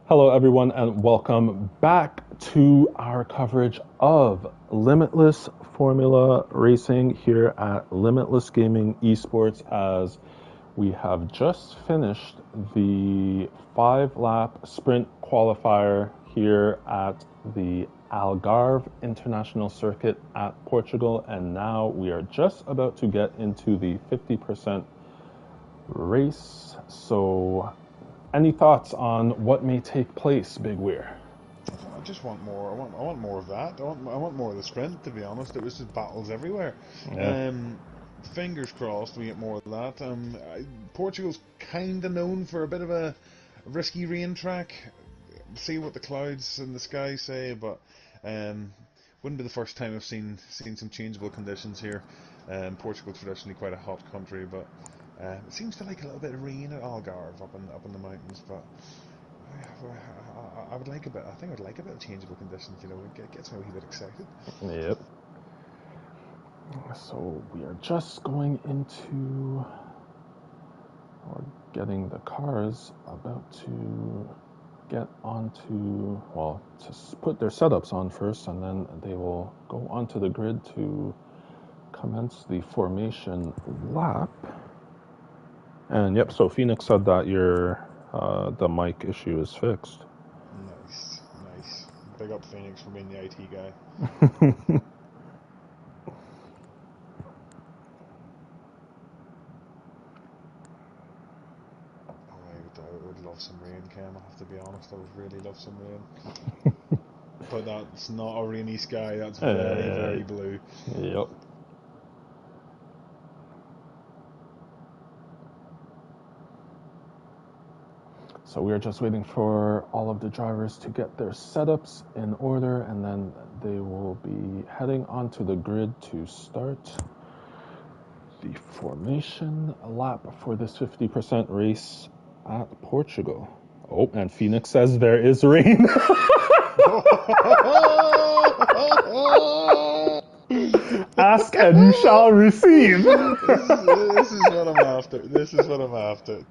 Hello, everyone, and welcome back to our coverage of Limitless Formula Racing here at Limitless Gaming Esports, as we have just finished the 5-lap sprint qualifier here at the Algarve International Circuit at Portugal, and now we are just about to get into the 50% race. So any thoughts on what may take place, Big Weir? I just want more. I want more of that. I want more of the sprint. To be honest, it was just battles everywhere. Yeah. Fingers crossed we get more of that. Portugal's kind of known for a bit of a risky rain track. See what the clouds in the sky say, but wouldn't be the first time I've seen some changeable conditions here. Portugal's traditionally quite a hot country, but it seems to like a little bit of rain at Algarve up in the mountains, but. I would like a bit. I think I'd like a bit of changeable conditions. You know, it gets me a wee bit excited. Yep. So we are just going into, or getting the cars about to get onto, well, to put their setups on first, and then they will go onto the grid to commence the formation lap. And yep, so Phoenix said that the mic issue is fixed. Nice. Big up Phoenix for being the IT guy. I would love some rain, Cam. I have to be honest. I would really love some rain. But that's not a rainy sky. That's very blue. Yep. So we are just waiting for all of the drivers to get their setups in order, and then they will be heading onto the grid to start the formation lap for this 50% race at Portugal. Oh, and Phoenix says there is rain. Ask and you shall receive. This is what I'm after. This is what I'm after.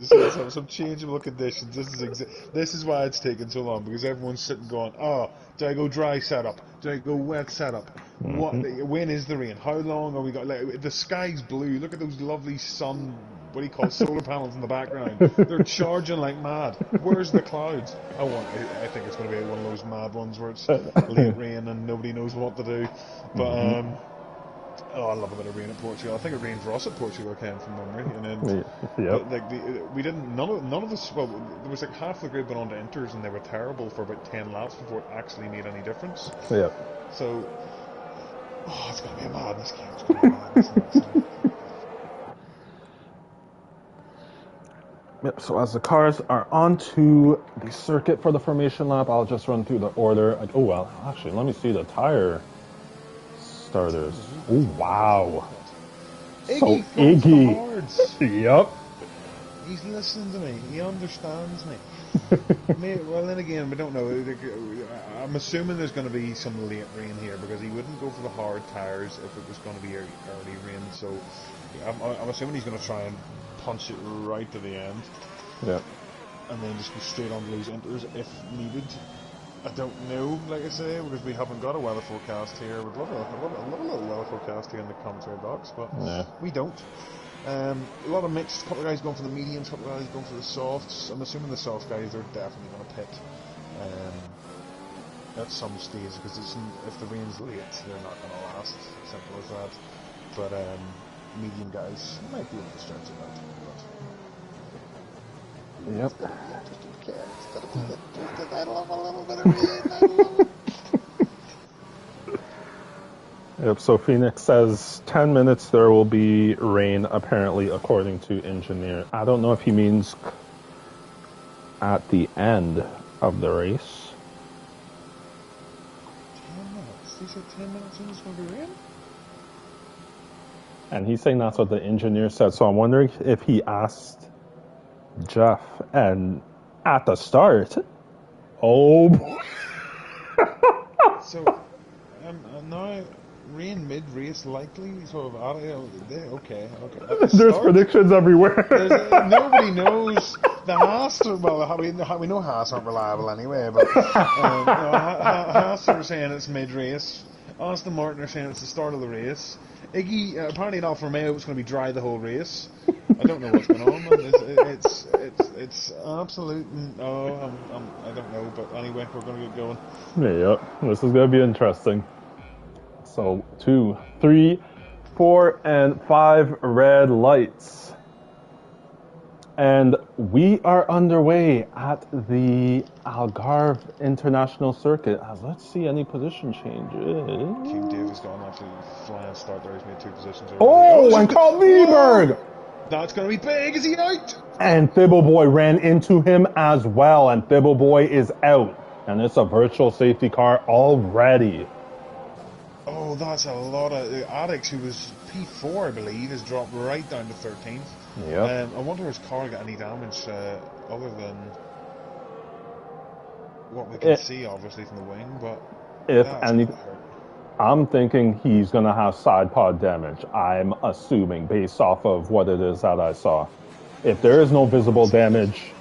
Some changeable conditions. This is why it's taken so long, because everyone's sitting going, oh, do I go dry setup? Do I go wet setup? When is the rain? How long are we got? Like, the sky's blue. Look at those lovely solar panels in the background. They're charging like mad. Where's the clouds? I think it's going to be one of those mad ones where it's late rain and nobody knows what to do. But oh, I love a bit of rain at Portugal. I think it rained for us at Portugal, came from memory. And then, Yep. we didn't. None of us. Well, there was like half the grid went on to inters, and they were terrible for about 10 laps before it actually made any difference. Yep. So, oh, it's gonna be a madness game. It's gonna be a madness. Yep, so as the cars are onto the circuit for the formation lap, I'll just run through the order. Oh, well, actually, let me see the tire starters. Oh, wow. Iggy So Iggy. Yep. He's listening to me. He understands me. Well, then again, we don't know. I'm assuming there's going to be some late rain here, because he wouldn't go for the hard tires if it was going to be early rain. So I'm assuming he's going to try and punch it right to the end. Yeah. And then just go straight on those inters if needed. I don't know, like I say, because we haven't got a weather forecast here. We'd love a little weather forecast here in the commentary box, but we don't. A lot of mixed. A couple of guys going for the mediums, a couple of guys going for the softs. I'm assuming the soft guys are definitely going to pit at some stage, because if the rain's late, they're not going to last. Simple as that. But medium guys might be able to stretch it out. Yep. I love a little bit of rain. I love it. Yep, so Phoenix says 10 minutes there will be rain, apparently, according to engineer. I don't know if he means at the end of the race. 10 minutes? He said 10 minutes and it's going to be rain? And he's saying that's what the engineer said, so I'm wondering if he asked Jeff, and at the start, oh boy. So, now rain mid-race likely, sort of. Okay. At the There's start, predictions everywhere. nobody knows. The Haas, well, we know Haas aren't reliable anyway, but Haas are saying it's mid-race. Aston Martin are saying it's the start of the race. Iggy, apparently in Alfa Romeo, it's going to be dry the whole race. I don't know what's going on. It's absolute. I don't know, but anyway, we're going to get going. Yep, this is going to be interesting. So 2, 3, 4, and 5 red lights. And we are underway at the Algarve International Circuit. Let's see any position changes. King David's got an absolutely flying start there. He's made 2 positions already. Oh, and Carl Wieberg! That's going to be big. Is he out? And Thibbleboy ran into him as well, and Thibbleboy is out. And it's a virtual safety car already. Oh, that's a lot of... Addix, who was P4, I believe, has dropped right down to 13th. Yeah. I wonder if his car got any damage other than what we can see, obviously, from the wing, but I'm thinking he's going to have side pod damage. I'm assuming, based off of what it is that I saw. If there is no visible damage...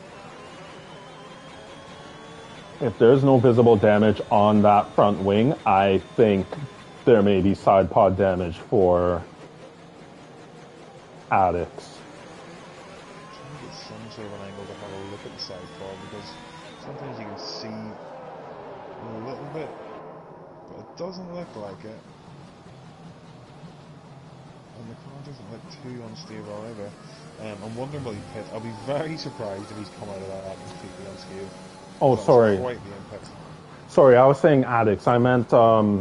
If there's no visible damage on that front wing, I think there may be side pod damage for Addix. Trying to get some sort of an angle to have a look at the side pod, because sometimes you can see a little bit, but it doesn't look like it. And the car doesn't look too unstable either. I'm wondering will he pit. I'll be very surprised if he's come out of that completely unscathed. Oh, sorry. Quite the impact. Sorry, I was saying Addix. I meant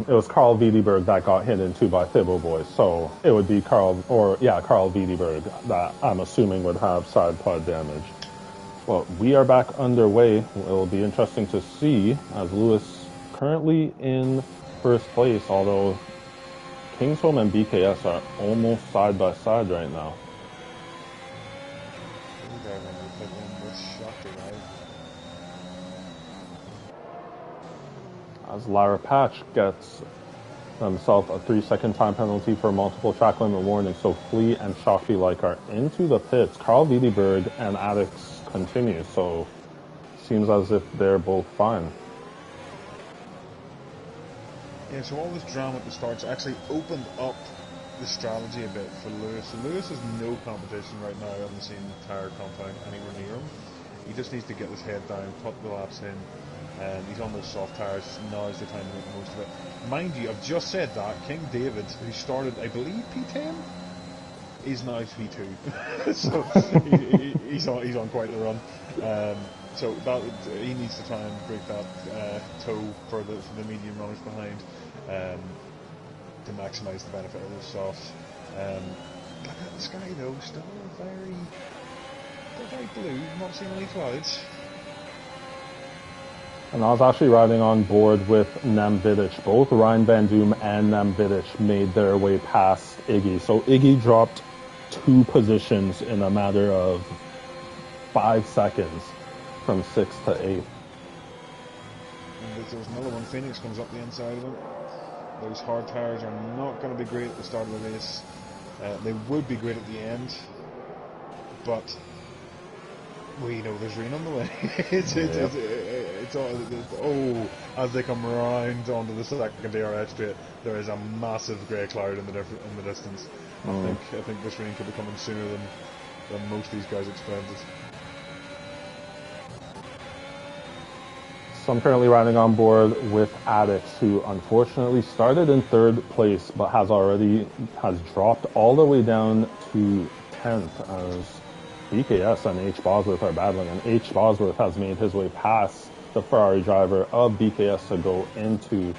it was Carl Wiedeberg that got hit into by Thibbleboy. So it would be Carl Wiedeberg that I'm assuming would have side pod damage. Well, we are back underway. It will be interesting to see as Lewis currently in first place, although Kingsholm and BKS are almost side by side right now. As Lara Patch gets himself a 3-second time penalty for multiple track limit warnings. So Flea and Shockey Like are into the pits. Carl Wiedeberg and Addix continue. So seems as if they're both fine. Yeah, so all this drama at the start's actually opened up the strategy a bit for Lewis. So Lewis has no competition right now on the same tyre compound anywhere near him. He just needs to get his head down, put the laps in. He's on those soft tyres, now's the time to make the most of it. Mind you, I've just said that, King David, who started, I believe, P10, is now P2. So he's on quite the run. So he needs to try and break that toe for the medium runners behind to maximise the benefit of those softs. Look at the sky though, still very blue, not seeing any clouds. And I was actually riding on board with Nem Vidic. Both Ryan Van Doom and Nem Vidic made their way past Iggy. So Iggy dropped 2 positions in a matter of 5 seconds from 6th to 8th. And there's another one. Phoenix comes up the inside of him. Those hard tyres are not going to be great at the start of the race. They would be great at the end. But we know there's rain on the way. As they come round onto the second DRS straight, there is a massive grey cloud in the distance. I think this rain could be coming sooner than most of these guys expected. So I'm currently riding on board with Addix, who unfortunately started in 3rd place, but has dropped all the way down to 10th as BKS and H. Bosworth are battling, and H. Bosworth has made his way past the Ferrari driver of BKS to go into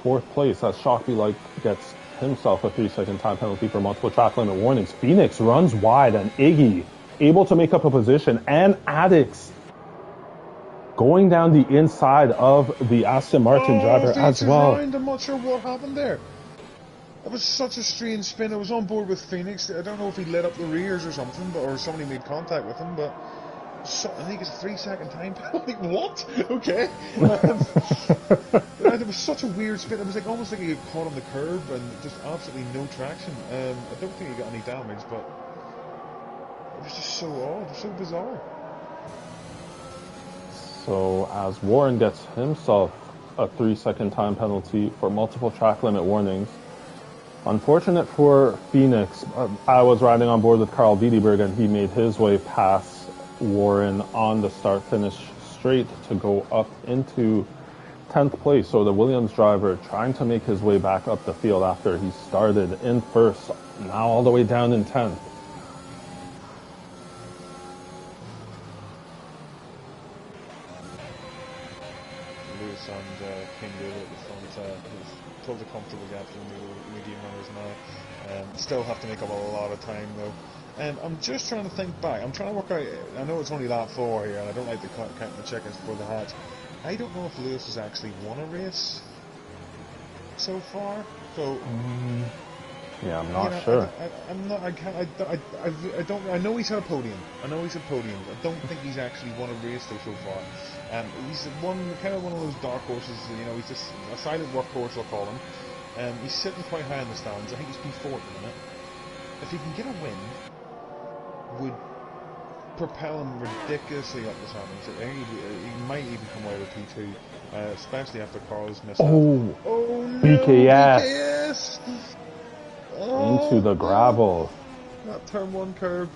4th place as Shockey Like gets himself a 3-second time penalty for multiple track limit warnings. Phoenix runs wide, and Iggy able to make up a position, and Addix going down the inside of the Aston Martin driver as well. I'm not sure what happened there. It was such a strange spin. I was on board with Phoenix. I don't know if he lit up the rears or something, or somebody made contact with him, but So, I think it's a 3-second time penalty. What? Okay. There was such a weird spin. It was like almost like he got caught on the curb and just absolutely no traction. I don't think he got any damage, but it was just so odd, so bizarre. So as Warren gets himself a 3-second time penalty for multiple track limit warnings. Unfortunate for Phoenix. I was riding on board with Carl Wiedeberg and he made his way past Warren on the start-finish straight to go up into 10th place. So the Williams driver trying to make his way back up the field after he started in first, now all the way down in 10th. Lewis and King David at the front. Pulled a comfortable gap from the medium runners now. Still have to make up a lot of time though. I'm just trying to think back. I'm trying to work out. I know it's only lap 4 here, and I don't like to count the chickens before the hatch. I don't know if Lewis has actually won a race so far. So yeah, I'm not sure. I'm not. I can't. I don't. I know he's had a podium. I don't think he's actually won a race though so far. He's kind of one of those dark horses. You know, he's just a silent workhorse, I'll call him. He's sitting quite high in the stands. I think he's P4 at the minute. If he can get a win, would propel him ridiculously up the standings. I think he might even come away with P2, especially after Carl's missed out. Oh no! BKS! Into the gravel. That turn one curve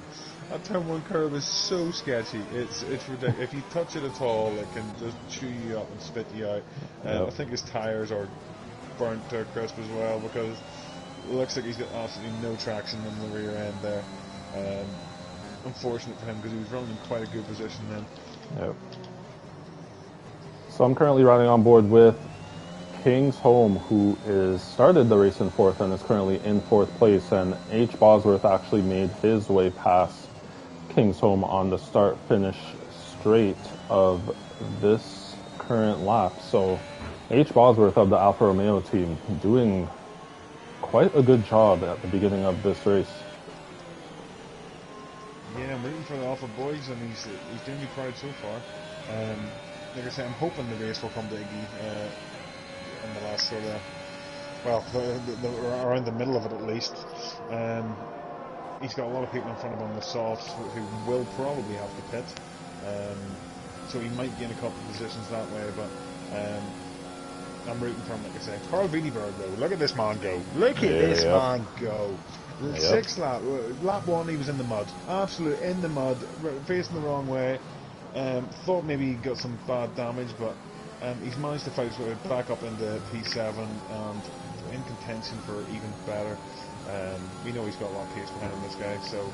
is so sketchy. It's ridiculous. If you touch it at all, it can just chew you up and spit you out. I think his tires are burnt to a crisp as well because it looks like he's got absolutely no traction in the rear end there. Unfortunate for him because he was running in quite a good position then. Yep. So I'm currently riding on board with King's Home, who is started the race in 4th and is currently in 4th place, and H. Bosworth actually made his way past King's Home on the start-finish straight of this current lap. So H. Bosworth of the Alfa Romeo team doing quite a good job at the beginning of this race. Yeah, I'm rooting for the Alpha boys, and he's doing me proud so far. Like I say, I'm hoping the race will come to Iggy in the last sort of, well, around the middle of it at least. He's got a lot of people in front of him, the softs, who will probably have to pit. So he might gain a couple of positions that way, but I'm rooting for him, like I say. Carl Wiedeberg, though, look at this man go. Look at this man go. The 6th lap 1, he was in the mud. Absolutely in the mud, facing the wrong way. Thought maybe he got some bad damage, but he's managed to fight his way back up into P7 and in contention for even better. We know he's got a lot of pace behind him, this guy, so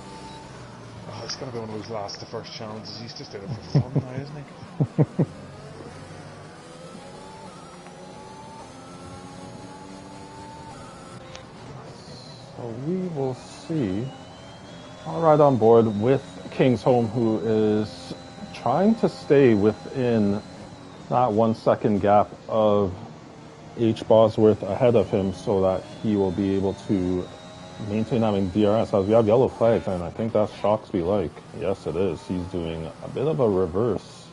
it's going to be one of those last to first challenges. He's just doing it for fun now, isn't he? So we will see. I'll ride on board with King's Home, who is trying to stay within that 1 second gap of H. Bosworth ahead of him so that he will be able to maintain having DRS as we have yellow flags, and I think that's Shoxby like. Yes, it is. He's doing a bit of a reverse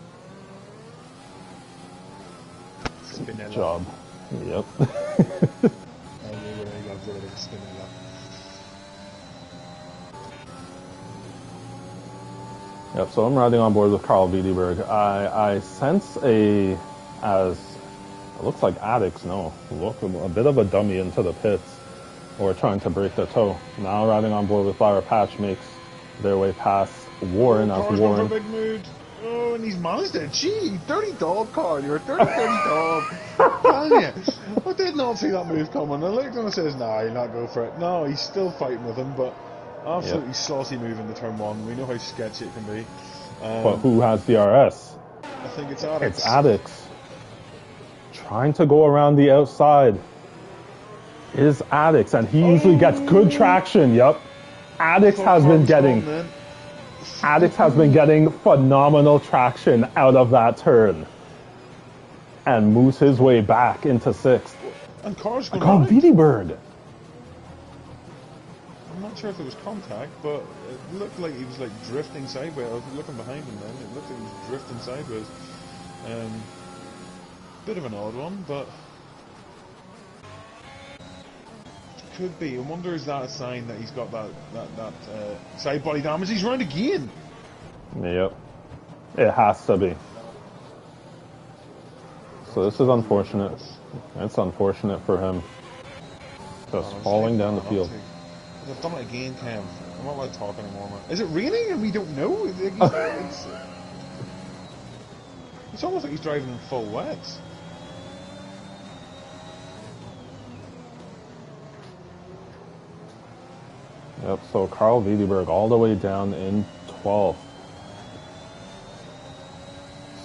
job. Yep. Yep, so I'm riding on board with Carl Wiedeberg. I sense it looks like addicts, look, a bit of a dummy into the pits, or trying to break the toe. Now riding on board with Flower Patch makes their way past Warren as Warren. Big mood. Oh, and he's managed it. Gee, dirty dog, Carl. You're a dirty dog. Damn you. I did not see that move coming. I looked and I says, nah, you'll not go for it. No, he's still fighting with him, but absolutely saucy move in the turn 1. We know how sketchy it can be. But who has DRS? I think it's Addicts. It's Addicts. Trying to go around the outside is Addicts, and he usually gets good traction. Yep. Addicts has been getting phenomenal traction out of that turn and moves his way back into 6th. And Carl Wiedeberg. I'm not sure if it was contact, but it looked like he was like drifting sideways. I was looking behind him then. It looked like he was drifting sideways. Bit of an odd one, but could be. I wonder, is that a sign that he's got that side body damage? He's round again. Yep. It has to be. So this is unfortunate. It's unfortunate for him. Just falling down the field. They've done it again, Cam. I'm not allowed to talk anymore, man. Is it raining and we don't know? It's almost like he's driving in full wet. Yep, so Carl Wiedeberg all the way down in 12th.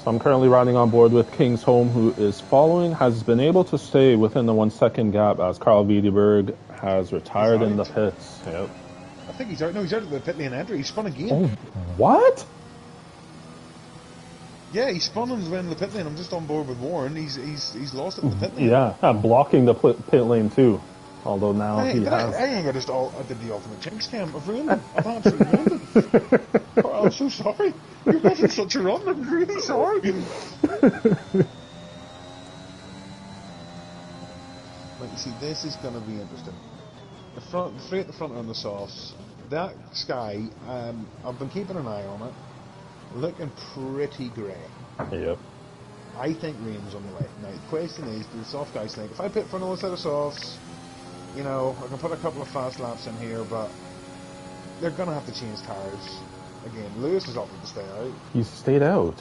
So I'm currently riding on board with Kingsholm, who is following, has been able to stay within the 1 second gap as Carl Wiedeberg has retired in the pits. Yep. I think he's out. No, he's out of the pit lane entry. He spun again. Oh, what? Yeah, he spun and went in the pit lane. I'm just on board with Warren. He's lost it in the pit lane. Yeah, I'm blocking the pit lane too. Although now he has. I think I did the ultimate jinx cam. I've ruined it. I've absolutely ruined it. Oh, I'm so sorry. You're making such a run. I'm really sorry. Like, you see, this is going to be interesting. The three at the front on the softs. That sky, I've been keeping an eye on it. Looking pretty grey. Yep. I think rain's on the way. Now, the question is, do the soft guys think, if I pit for another set of softs, you know, I can put a couple of fast laps in here, but they're going to have to change tyres. Again, Lewis is opted to stay out. He stayed out.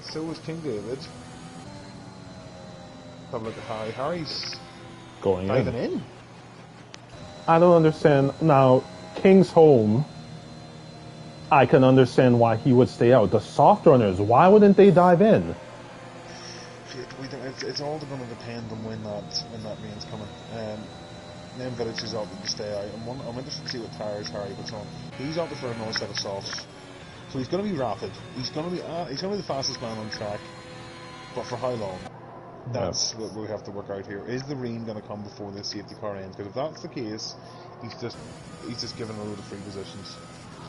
So was King David. Have a look at Harry. Harry's going diving in. I don't understand. Now, Kingsholm, I can understand why he would stay out. The soft runners, why wouldn't they dive in? It's all going to depend on when that rain's coming. Then Village is opted to stay out. I'm interested to see what tyres Harry puts on. He's opted for another set of softs, so he's going to be rapid. He's going to be the fastest man on track, but for how long? That's what we have to work out here. Is the rain going to come before the safety car ends? Because if that's the case, he's just given a load of free positions.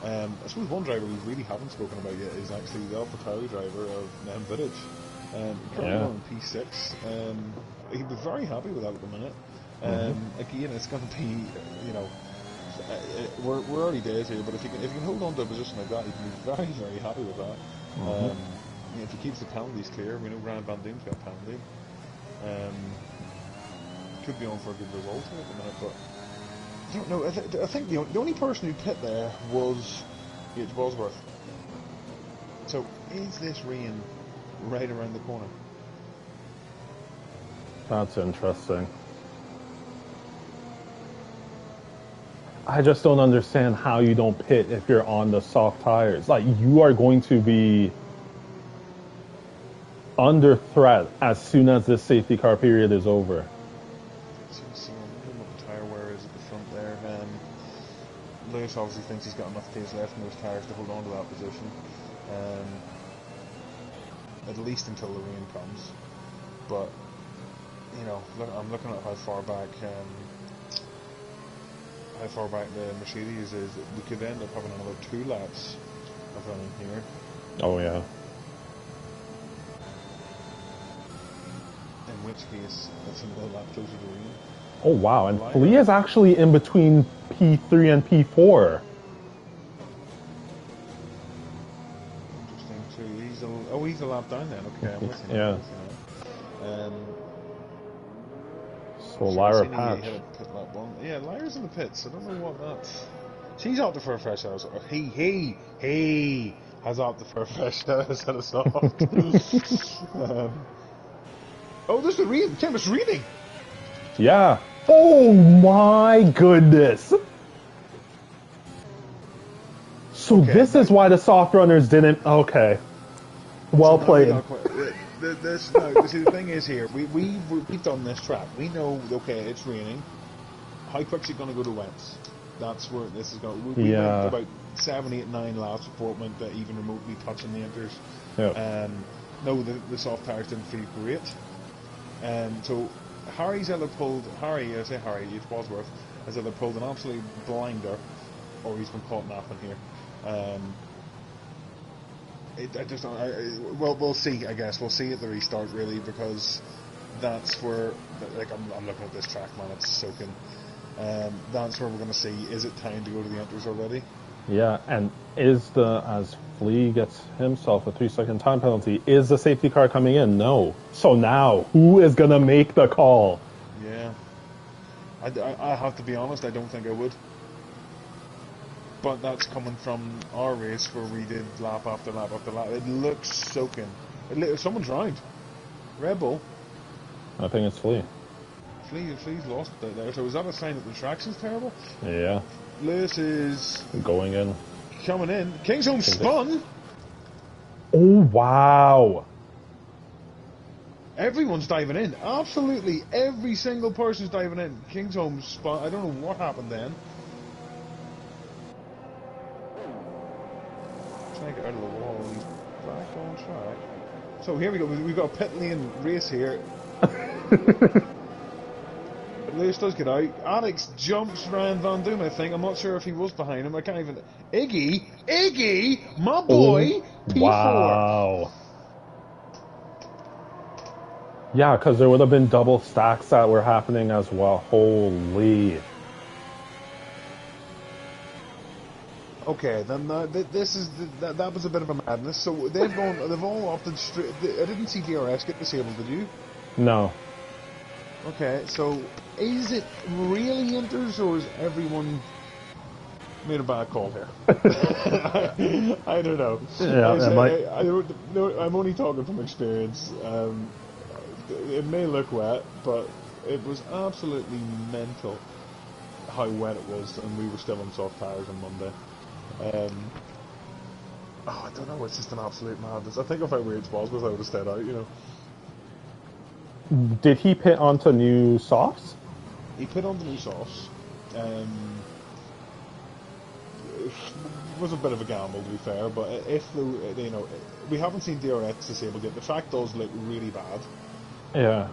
I suppose one driver we really haven't spoken about yet is actually the AlphaTauri driver of Nem Village. Currently on P6. He'd be very happy with that at the minute. Again, it's going to be, you know, we're early days here, but if you can hold on to a position like that, you can be very, very happy with that. If he keeps the penalties clear, we know Ryan Van Dien's got a penalty. Could be on for a good result here at the minute, but I don't know. I think the only person who pit there was H. Bosworth. So is this rain right around the corner? That's interesting. I just don't understand how you don't pit if you're on the soft tires. Like, you are going to be under threat as soon as this safety car period is over. So I wonder what the tyre wear is at the front there. Lewis obviously thinks he's got enough pace left in those tyres to hold on to that position. At least until the rain comes. But, you know, I'm looking at how far back the Mercedes is. We could end up having another 2 laps of running here. Oh, yeah. In which case, that's another lap closer to rain. Oh, wow. And Lee is actually in between P3 and P4. Interesting, too. He's a lap down then. Okay, I'm with you. Yeah. So Lyra Patch. Yeah, Lyra's in the pits. I don't know what that's. She's opted for a fresh house. He has opted for a fresh house at a soft. Oh, there's the rain. It's raining. Yeah. Oh my goodness. So this is why the soft runners didn't. Okay. Well played. See, the thing is here, we've done this track. We know, okay, it's raining. How quick's it going to go to wets? That's where this is going. We went about 7, 8, 9 laps before it went to even remotely touching the inters. Yep. No, the soft tires didn't feel great. So Harry, H. Bosworth, has either pulled an absolute blinder or he's been caught napping here. I just don't. Well, we'll see. I guess we'll see at the restart really, because that's where, like, I'm looking at this track, man. It's soaking. That's where we're going to see. Is it time to go to the enters already? Yeah, and as Flea gets himself a 3-second time penalty, is the safety car coming in? No. So now, who is going to make the call? Yeah. I have to be honest, I don't think I would. But that's coming from our race where we did lap after lap after lap. It looks soaking. Someone's drowned. Red Bull. I think it's Flea. Flea's lost it there. So is that a sign that the traction's terrible? Yeah. Lewis is going in. Coming in. Kingsholm spun. Oh, wow. Everyone's diving in. Absolutely every single person's diving in. Kingsholm spun. I don't know what happened then. Trying to get out of the wall. He's back on track. So here we go. We've got a pit lane race here. Lewis does get out. Alex jumps Ryan Van Doom, I think. I'm not sure if he was behind him. I can't even... Iggy, my boy, P4. Wow. Yeah, because there would have been double stacks that were happening as well. Holy. Okay, then this is that was a bit of a madness. So they've all opted straight. I didn't see DRS get disabled, did you? No. Okay, so is it really inters, or is everyone made a bad call here? I don't know. Yeah, I'm only talking from experience. It may look wet, but it was absolutely mental how wet it was, and we were still on soft tyres on Monday. I don't know, it's just an absolute madness. I think if I were in Spalsworth, I would have stayed out, you know. Did he pit onto new softs? He pit onto new softs. It was a bit of a gamble, to be fair, but if we haven't seen DRS disabled yet. The track does look really bad. Yeah.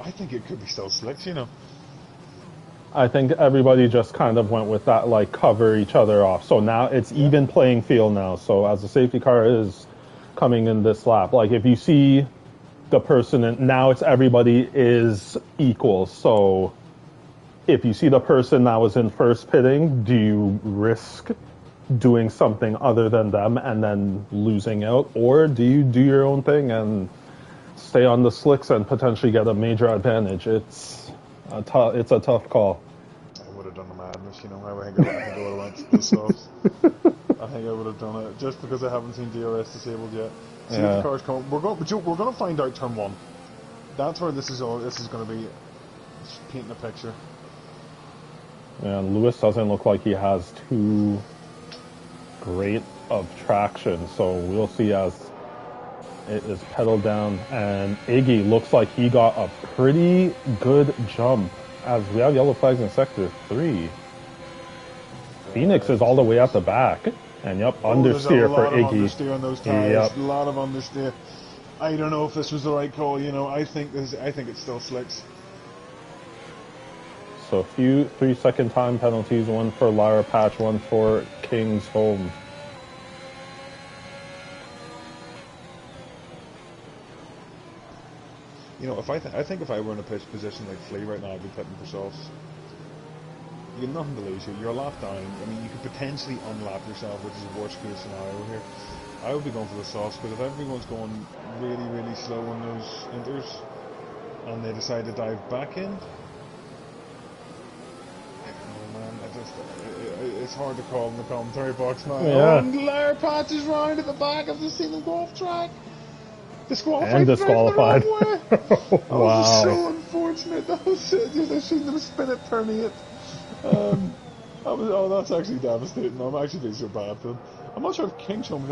I think it could be still slicks, you know. I think everybody just kind of went with that, like, cover each other off. So now it's even playing field now. So as the safety car is coming in this lap, like, if you see the person, and now it's everybody is equal. So if you see the person that was in first pitting, do you risk doing something other than them and then losing out, or do you do your own thing and stay on the slicks and potentially get a major advantage? It's a tough call. I would have done the madness, you know. I think I would have went to the softs. I think I would have done it just because I haven't seen DRS disabled yet. See if the cars come. We're going to find out turn 1. That's where this is going to be painting a picture. And Lewis doesn't look like he has too great of traction, so we'll see as it is pedaled down. And Iggy looks like he got a pretty good jump, as we have yellow flags in sector 3. Phoenix is all the way at the back. And understeer for Iggy. Understeer on those tires. A lot of understeer. I don't know if this was the right call. You know, I think it still slicks. So a few 3-second time penalties. One for Lyra Patch. One for Kingsholm. You know, I think if I were in a pitch position like Flea right now, I'd be pitting for softs. You have nothing to lose here. You're a lap down. I mean, you could potentially unlap yourself, which is a worst case scenario here. I would be going for the softs, because if everyone's going really, really slow on those inters, and they decide to dive back in, I don't know, man. It's hard to call in the commentary box now. Yeah. Oh, and Lair Patch is round at the back. I've just seen them go off track. Disqualified. And disqualified. Wow. That was so unfortunate. That was it. I've seen them spin it, turning it. That's actually devastating. I'm actually being so bad for them. I'm not sure if Kingsholm.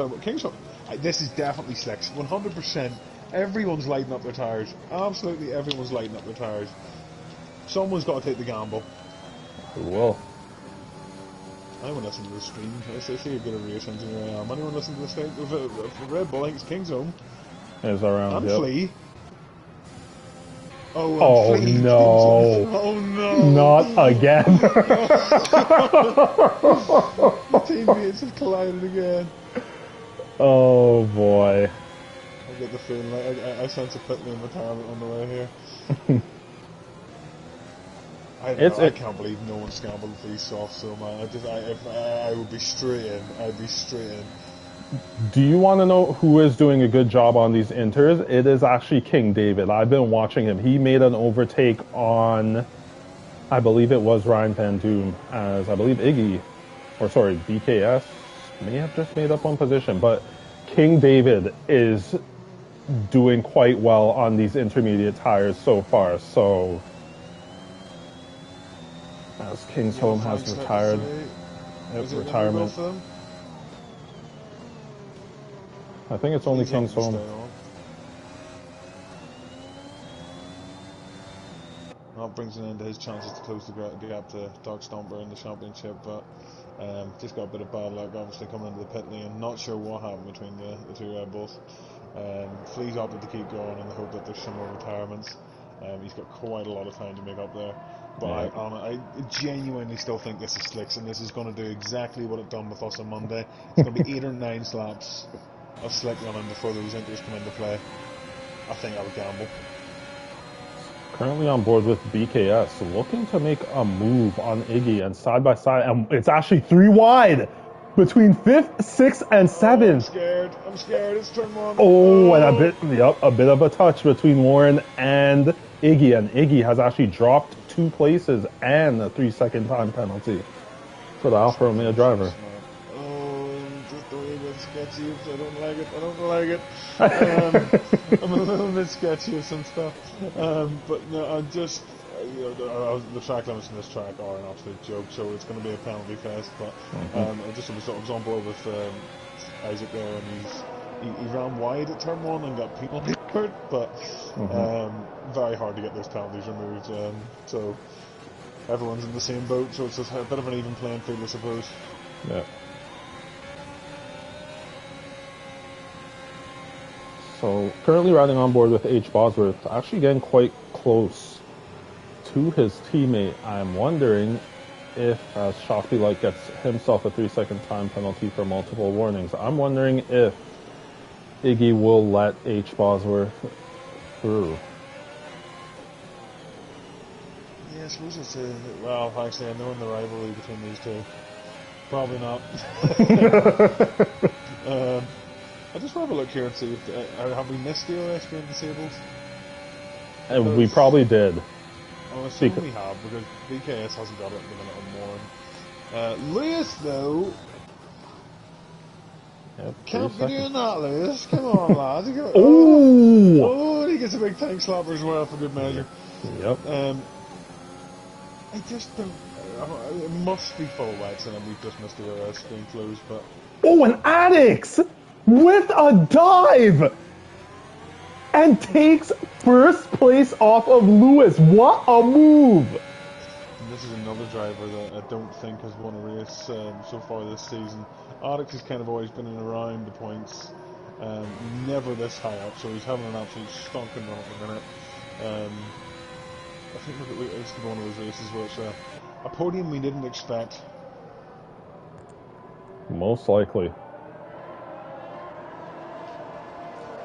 This is definitely slicks. 100%. Everyone's lighting up their tires. Absolutely everyone's lighting up their tires. Someone's got to take the gamble. Who will? Anyone listen to the stream? I see a bit of race engineer I am. Anyone listen to the stream? If Red Bull, I think it's Kingsholm. Is around. And Flea. Oh, and Oh Flea comes no. off. Oh Not no! again. The teammates have collided again. Oh boy. I get the feeling like I sense a pit lane retirement on the way here. I don't It's know. I it. can't believe no one scrambled these soft so man. I would be straight in. I'd be straight in. Do you want to know who is doing a good job on these inters? It is actually King David. I've been watching him. He made an overtake on, I believe it was Ryan Van Doom, as I believe Iggy, or sorry, BKS may have just made up one position, but King David is doing quite well on these intermediate tires so far. So, as King's Yellow Home has flag slipping retired, through. Is it going to be go retirement. for them? I think it's only Please King's opting to Home. stay on. That brings an end to his chances to close the gap to Doc Stomper in the championship, but just got a bit of bad luck obviously coming into the pit lane. Not sure what happened between the two Red Bulls. Flea's opted to keep going in the hope that there's some more retirements. He's got quite a lot of time to make up there. But Yeah. I genuinely still think this is Slicks, and this is going to do exactly what it done with us on Monday. It's going to be 8 or 9 slaps of Slick running before those inters come into play. I think I would gamble. Currently on board with BKS, looking to make a move on Iggy and side by side, and it's actually 3 wide between 5th, 6th, and Oh, I'm 7th. scared. I'm scared. It's turn 1. Oh, and Oh. a bit of a touch between Warren and Iggy, and Iggy has actually dropped 2 places and a 3-second time penalty for the Alfa Romeo driver. Oh, just a wee bit sketchy. I don't like it. I don't like it. I'm a little bit sketchy of some stuff. But no, I'm just. The track limits in this track are an absolute joke, so it's going to be a penalty fest. But I was on board with Isaac there, and he ran wide at turn 1 and got penalty hurt, but very hard to get those penalties removed. So everyone's in the same boat, so it's a bit of an even playing field, I suppose. Yeah. So currently riding on board with H. Bosworth, actually getting quite close to his teammate. I'm wondering if, as Shafty Light gets himself a 3-second time penalty for multiple warnings, I'm wondering if Iggy will let H. Bosworth through. Yeah, I suppose it's well, actually, I know in the rivalry between these two, probably not. I just want to have a look here and see if have we missed the OS being disabled? And we probably did. I'm assuming we have, because BKS hasn't got it at the minute on Warren. Lewis, though, Yep, can't 3 be seconds. doing that, Lewis. Come on, lads. Oh! Oh, and he gets a big tank slapper as well for good measure. Yep. I just don't. It must be full wets, and we've just missed the OS screen closed, but. Oh, an Addix with a dive and takes first place off of Lewis. What a move! And this is another driver that I don't think has won a race so far this season. Addix has kind of always been in around the points, never this high up, so he's having an absolute stonking run at the minute. I think it's one of those races where it's a podium we didn't expect. Most likely.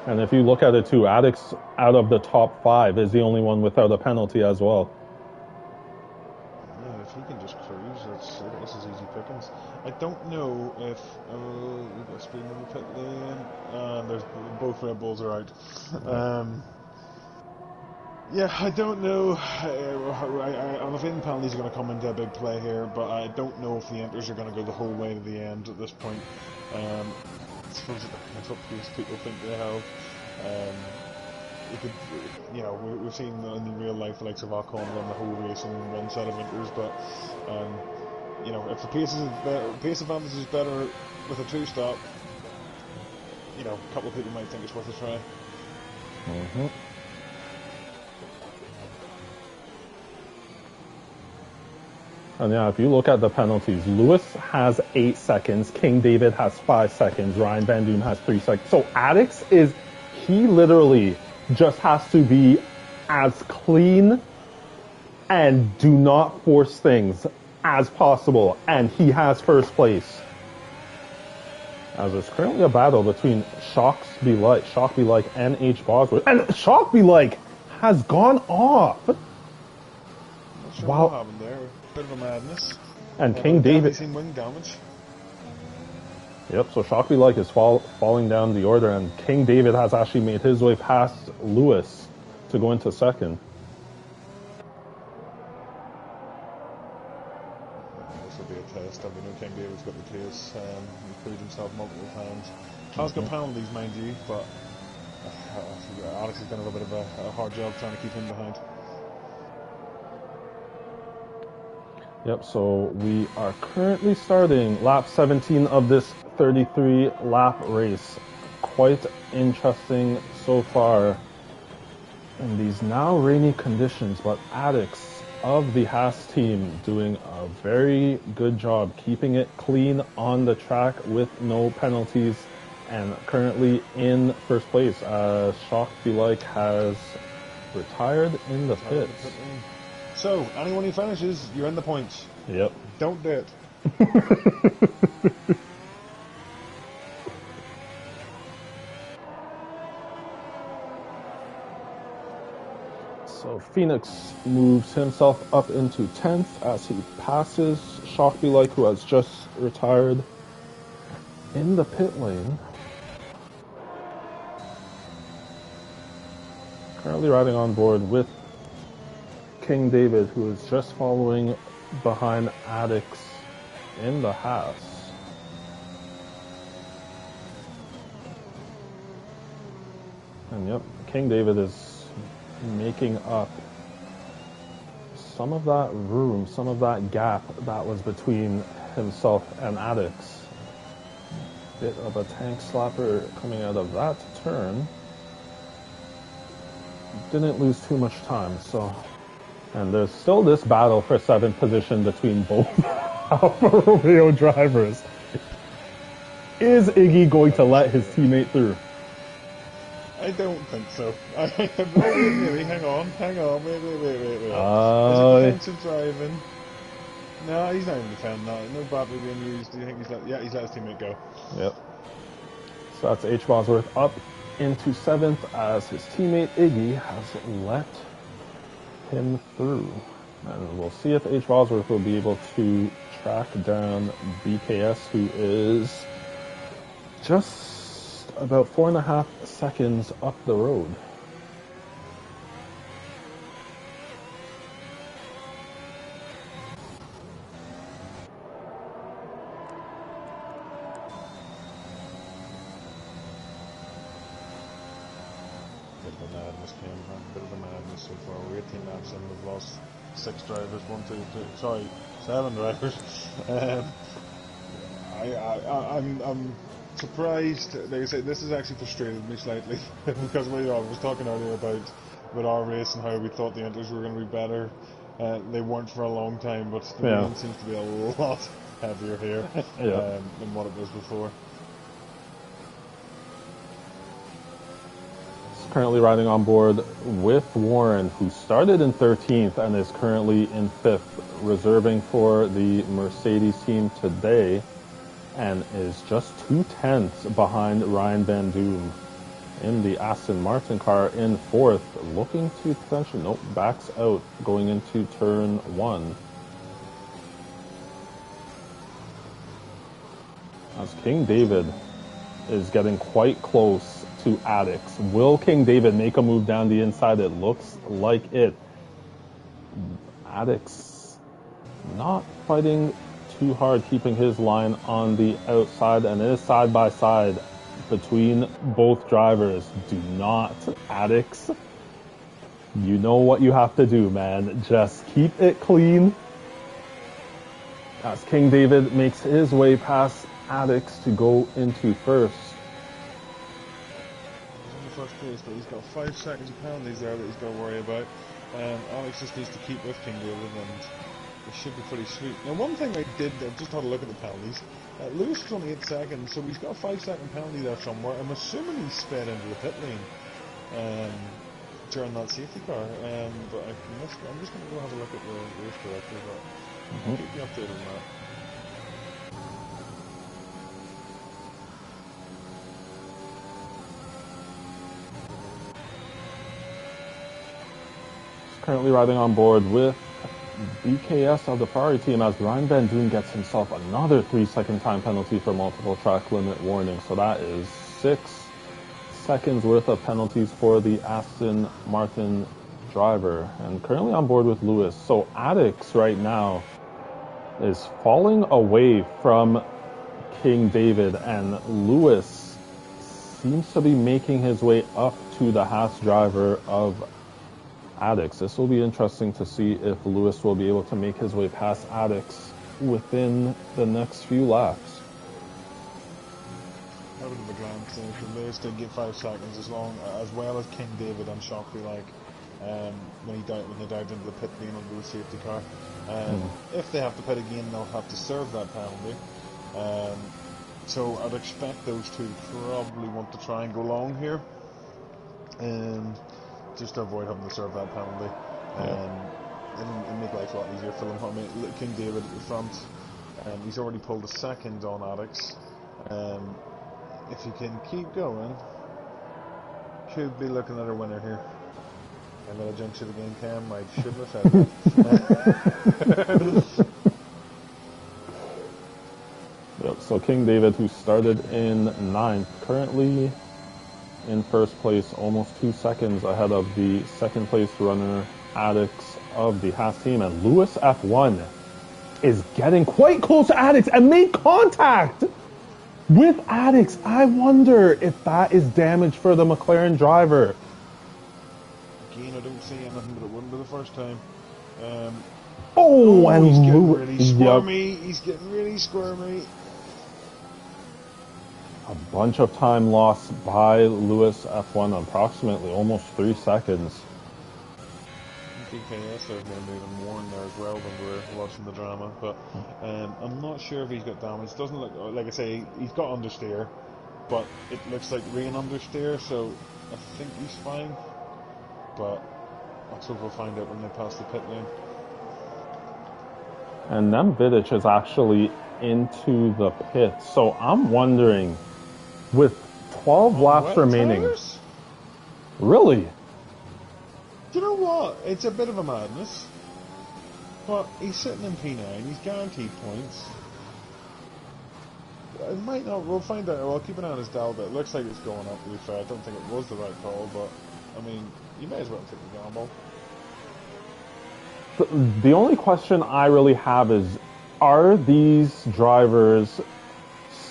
And if you look at it too, Addix out of the top 5 is the only one without a penalty as well. Yeah, if he can just cruise, this is easy pickings. I don't know if we've got speed in the pit lane. There's both Red Bulls are out. Yeah, I don't know. I'm afraid the penalties are going to come into a big play here, but I don't know if the enters are going to go the whole way to the end at this point. I suppose it depends what pace people think they have. We've seen in real life the likes of Ocon run the whole race in one set of enters, but if the pace advantage is better with a 2-stop, a couple of people might think it's worth a try. And yeah, if you look at the penalties, Lewis has 8 seconds, King David has 5 seconds, Ryan Van Doom has 3 seconds. So Addix he literally just has to be as clean and do not force things as possible. And he has first place. As there's currently a battle between Shock Be Like, and H. Bosworth. And Shock Be Like has gone off. Not sure what happened there. Bit of a madness. And King David. Seen wing damage. Yep, so Shock Be Like is falling down the order, and King David has actually made his way past Lewis to go into second. This will be a test. I mean, King David's got the pace. He's proved himself multiple times. Has got penalties, mind you, but Alex has done a little bit of a hard job trying to keep him behind. Yep, so we are currently starting lap 17 of this 33 lap race. Quite interesting so far in these now rainy conditions, but Addicts of the Haas team doing a very good job keeping it clean on the track with no penalties, and currently in first place as Shock Be Like has retired in the pits. So, anyone who finishes, you're in the points. Yep. Don't do it. So Phoenix moves himself up into 10th as he passes Shock Be Like, who has just retired in the pit lane. Currently riding on board with King David, who is just following behind Addicts in the Haas. And yep, King David is making up some of that room, some of that gap that was between himself and Addicts. Bit of a tank slapper coming out of that turn. Didn't lose too much time, so... And there's still this battle for 7th position between both Alfa Romeo drivers. Is Iggy going to let his teammate through? I don't think so. Wait, hang on, wait. Is it defensive driving? No, he's not even defending that. No battery being used. Do you think he's let his teammate go? Yep. So that's H. Bosworth up into 7th as his teammate Iggy has let him through. And we'll see if H. Bosworth will be able to track down BKS, who is just about 4.5 seconds up the road. Bit of a madness so far. We're 18 laps in, we've lost 6 drivers, 7 drivers. I'm surprised. Like I say, this has actually frustrated me slightly because I was talking earlier about our race and how we thought the Inters were going to be better. They weren't for a long time, but the rain seems to be a lot heavier here than what it was before. Currently riding on board with Warren, who started in 13th and is currently in 5th, reserving for the Mercedes team today, and is just 2/10 behind Ryan Van Doom in the Aston Martin car in 4th, looking to potentially, backs out going into turn 1. As King David is getting quite close to Addicts. Will King David make a move down the inside? It looks like it. Addicts not fighting too hard, keeping his line on the outside, and it is side by side between both drivers. Do not, Addicts. You know what you have to do, man. Just keep it clean. As King David makes his way past Addicts to go into first. First place, but he's got 5 seconds of penalties there that he's got to worry about. Alex just needs to keep with King David, and it should be pretty sweet. Now, one thing I just had a look at the penalties. Lewis is only 8 seconds, so he's got a 5-second penalty there somewhere. I'm assuming he's sped into the pit lane. during that safety car. But I'm just going to go have a look at the race director, but I'll keep you updated on that. Currently riding on board with BKS of the Ferrari team as Ryan Van Doon gets himself another 3-second time penalty for multiple track limit warning. So that is 6 seconds worth of penalties for the Aston Martin driver. And currently on board with Lewis. So Addix right now is falling away from King David, and Lewis seems to be making his way up to the Haas driver of Addix. This will be interesting to see if Lewis will be able to make his way past Addix within the next few laps. That would have been grand. So Lewis did get 5 seconds as well as King David and Shockley, like when they dived into the pit lane under the safety car. If they have to pit again, they'll have to serve that penalty. So I'd expect those two probably want to try and go long here, just to avoid having to serve that penalty. It'll make life a lot easier for them. I mean, King David at the front, he's already pulled a second on Addix. If he can keep going, could be looking at a winner here. I'm going to jinx it again, Cam. I shouldn't have said that. Yep, so King David, who started in 9th, currently in first place, almost 2 seconds ahead of the second place runner, Addix of the Haas team. And Lewis F1 is getting quite close to Addix and made contact with Addix. I wonder if that is damage for the McLaren driver. Again, I don't see anything, but it wouldn't be the first time. And he's getting really squirmy. Yep. He's getting really squirmy. A bunch of time lost by Lewis F1, approximately almost 3 seconds. BKS there's one moving more in there as well when we're watching the drama, but I'm not sure if he's got damage. Doesn't look like I say he's got understeer, but it looks like rain understeer, so I think he's fine. But let's hope we'll find out when they pass the pit lane. And then Vidic is actually into the pit, so I'm wondering, with 12 laps remaining. Tires? Really? You know what? It's a bit of a madness. But he's sitting in P9, he's guaranteed points. It might not, we'll find out. I'll keep an eye on his delta. It looks like it's going up, to be fair. I don't think it was the right call, but I mean, you may as well take the gamble. The only question I really have is, are these drivers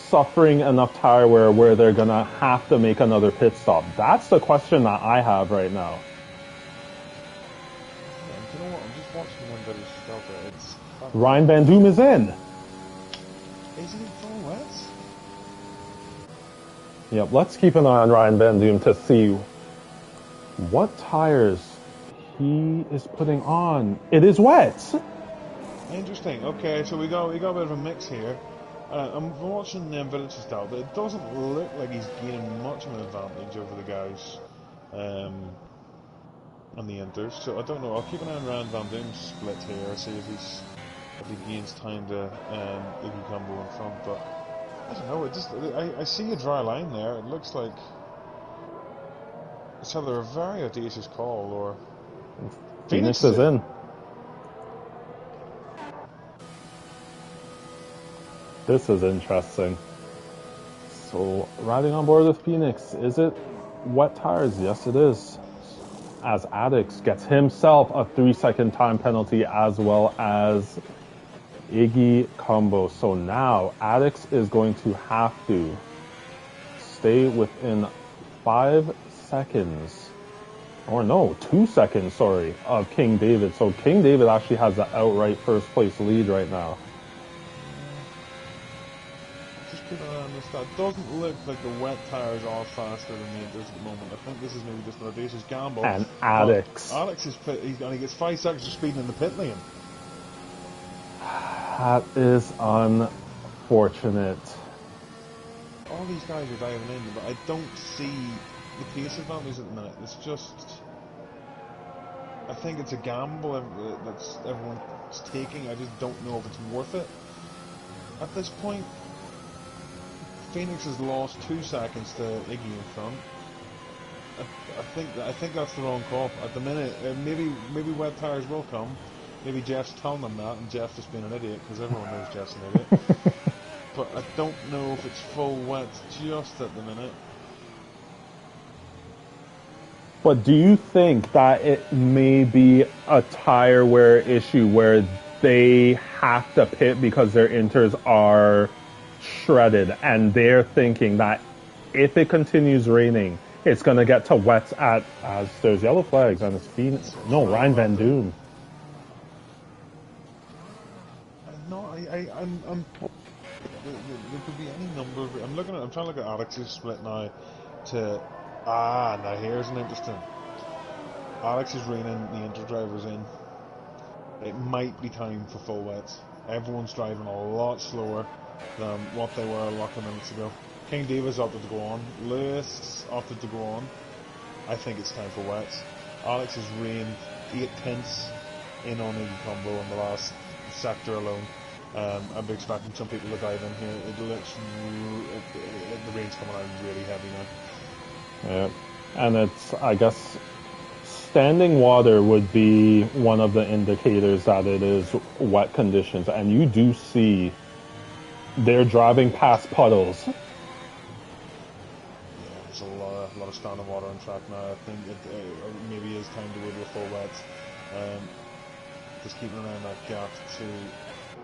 suffering enough tire wear where they're going to have to make another pit stop? That's the question that I have right now. Yeah, you know what? I'm just watching one that is delta. It's Ryan Van Doom is in. Is he full wets? Yep, let's keep an eye on Ryan Van Doom to see what tires he is putting on. It is wet. Interesting. Okay, so we got a bit of a mix here. I'm watching Vidic's delta. It doesn't look like he's gaining much of an advantage over the guys on the Inters. So I don't know. I'll keep an eye on Ryan Van Doom's split here. See if he gains time to Iggy combo in front. But I don't know. I see a dry line there. It looks like it's either a very audacious call or Phoenix is in. This is interesting. So, riding on board with Phoenix, is it wet tires? Yes, it is. As Addix gets himself a 3-second time penalty, as well as Iggy combo. So now Addix is going to have to stay within 5 seconds, or no, 2 seconds, sorry, of King David. So King David actually has the outright first place lead right now. That doesn't look like the wet tires are faster than the Inters at the moment. I think this is maybe just an audacious gamble. And Addix. Alex is he gets 5 seconds of speed in the pit lane. That is unfortunate. All these guys are diving in, but I don't see the pace advantage at the minute. It's just I think it's a gamble that's everyone's taking. I just don't know if it's worth it at this point. Phoenix has lost 2 seconds to Iggy in front. I think that's the wrong call at the minute. Maybe wet tires will come. Maybe Jeff's telling them that, and Jeff's just being an idiot because everyone knows Jeff's an idiot. But I don't know if it's full wet just at the minute. But do you think that it may be a tire wear issue where they have to pit because their inters are shredded and they're thinking that if it continues raining, it's going to get to wets as there's yellow flags and it's Ryan Van Doom. No, I'm there could be any number of. I'm trying to look at Alex's split now. Now here's an interesting. Alex is reining the inter drivers in. It might be time for full wets. Everyone's driving a lot slower than what they were a lot of minutes ago. King Davis opted to go on. Lewis opted to go on. I think it's time for wets. Alex has reined 8 tenths in on Iggy Combo in the last sector alone. I'd be expecting some people to dive in here. The rain's coming out really heavy now. Yeah, and it's, I guess, standing water would be one of the indicators that it is wet conditions, and you do see they're driving past puddles. Yeah, there's a lot of standing water on track now. I think it maybe is time to go to a full wet. Just keeping an eye on that gap to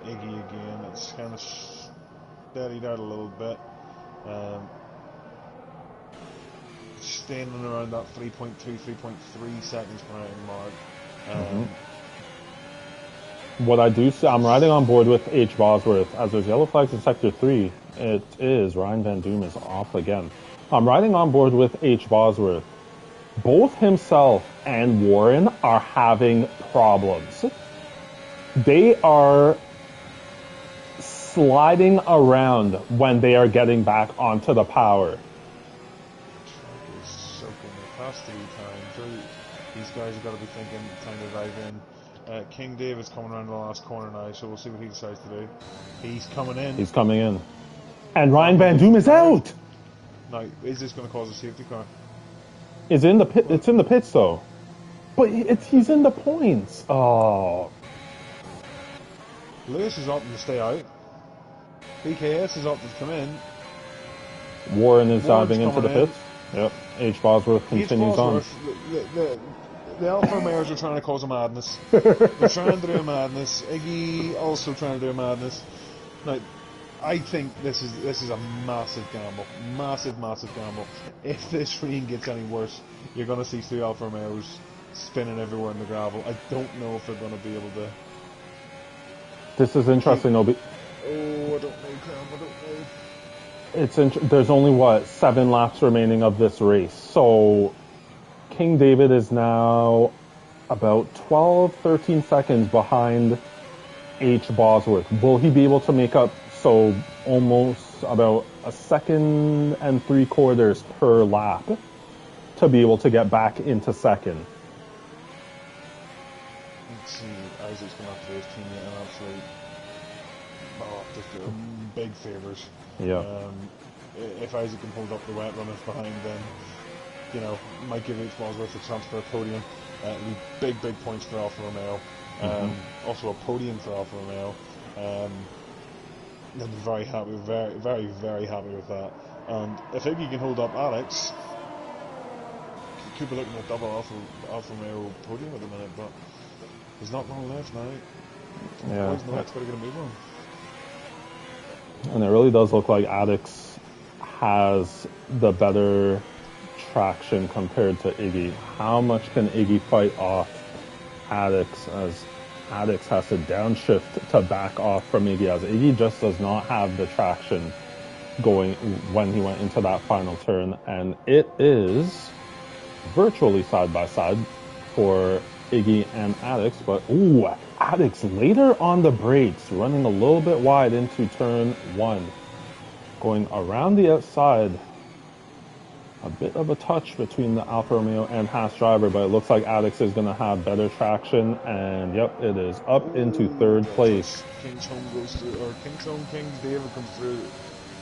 Iggy again. It's kind of steadied out a little bit. Standing around that 3.2, 3.3 seconds per hour mark. What I do see, I'm riding on board with H. Bosworth. As there's yellow flags in Sector 3, it is Ryan Van Doom is off again. I'm riding on board with H. Bosworth. Both himself and Warren are having problems. They are sliding around when they are getting back onto the power. Past 3 times. These guys have got to be thinking time to dive in. King David's coming around the last corner now, so we'll see what he decides to do. He's coming in. And Ryan Van Doom is out! Now, is this going to cause a safety car? It's in the pits though. But he's in the points. Oh. Lewis is opting to stay out. BKS is opting to come in. Warren is diving into the pits. Yep. H. Bosworth continues on. The Alfa Romeos are trying to cause a madness. They're trying to do a madness. Iggy also trying to do a madness. Now, I think this is a massive gamble. Massive gamble. If this rain gets any worse, you're going to see 3 Alfa Romeos spinning everywhere in the gravel. I don't know if they're going to be able to. This is interesting, Obi. I don't know, Cam. I don't know. There's only 7 laps remaining of this race. So King David is now about 12, 13 seconds behind H. Bosworth. Will he be able to make up almost about 1 3/4 per lap to be able to get back into second? Let's see. Isaac's going to have to do his teammate an absolute big favours. Yeah. If Isaac can hold up the wet runners behind, then might give H. Bosworth a chance for a podium. It'll be big points for Alfa Romeo. Also a podium for Alfa Romeo. I'm very happy, very happy with that. And if Iggy can hold up Alex, you could be looking at double Alfa Romeo podium at the minute, but there's not long left now. Yeah. Where's the next going to move on? And it really does look like Addix has the better traction compared to Iggy. How much can Iggy fight off Addix, as Addix has to downshift to back off from Iggy, as Iggy just does not have the traction going when he went into that final turn, and it is virtually side by side for Iggy and Addix, but Addix later on the brakes, running a little bit wide into turn 1, going around the outside A bit of a touch between the Alfa Romeo and Haas driver, but it looks like Alex is going to have better traction. And yep, it is up into third Good place. touch. King's Home goes through, or King's Home, King's David comes through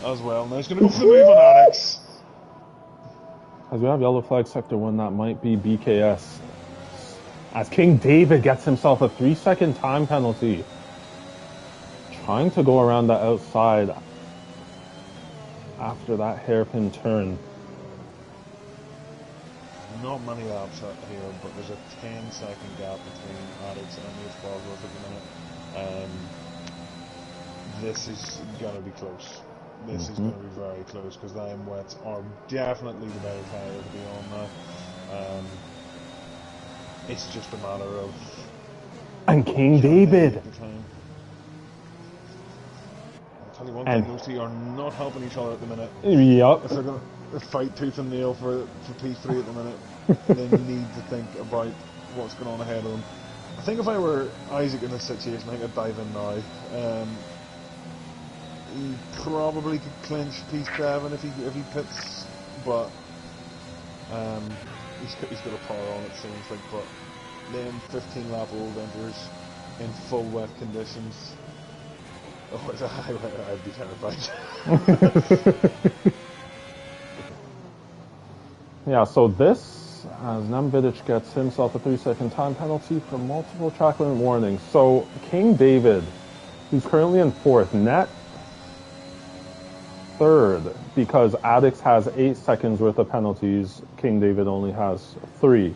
as well. Now he's going to go for the move on Alex. As we have yellow flag sector 1, that might be BKS. As King David gets himself a 3-second time penalty. Trying to go around the outside after that hairpin turn. Not many laps out here, but there's a 10-second gap between Alex and H. Bosworth at the minute. This is going to be close. This is going to be very close because the Iron Wets are definitely the better tyre to be on now. It's just a matter of... And King David! I'll tell you one thing, those two are not helping each other at the minute. Yep. If they're going to fight tooth and nail for P3 at the minute, they need to think about what's going on ahead of them. I think if I were Isaac in this situation, I think I'd dive in now. He probably could clinch P7 if he pits, but he's got a power on, it seems like. But then 15-lap old enters in full wet conditions. Oh, I'd be terrified. Yeah, so this, as Nemvidic gets himself a 3-second time penalty for multiple track limit warnings. So King David, who's currently in 4th, net 3rd, because Addix has 8 seconds worth of penalties, King David only has 3.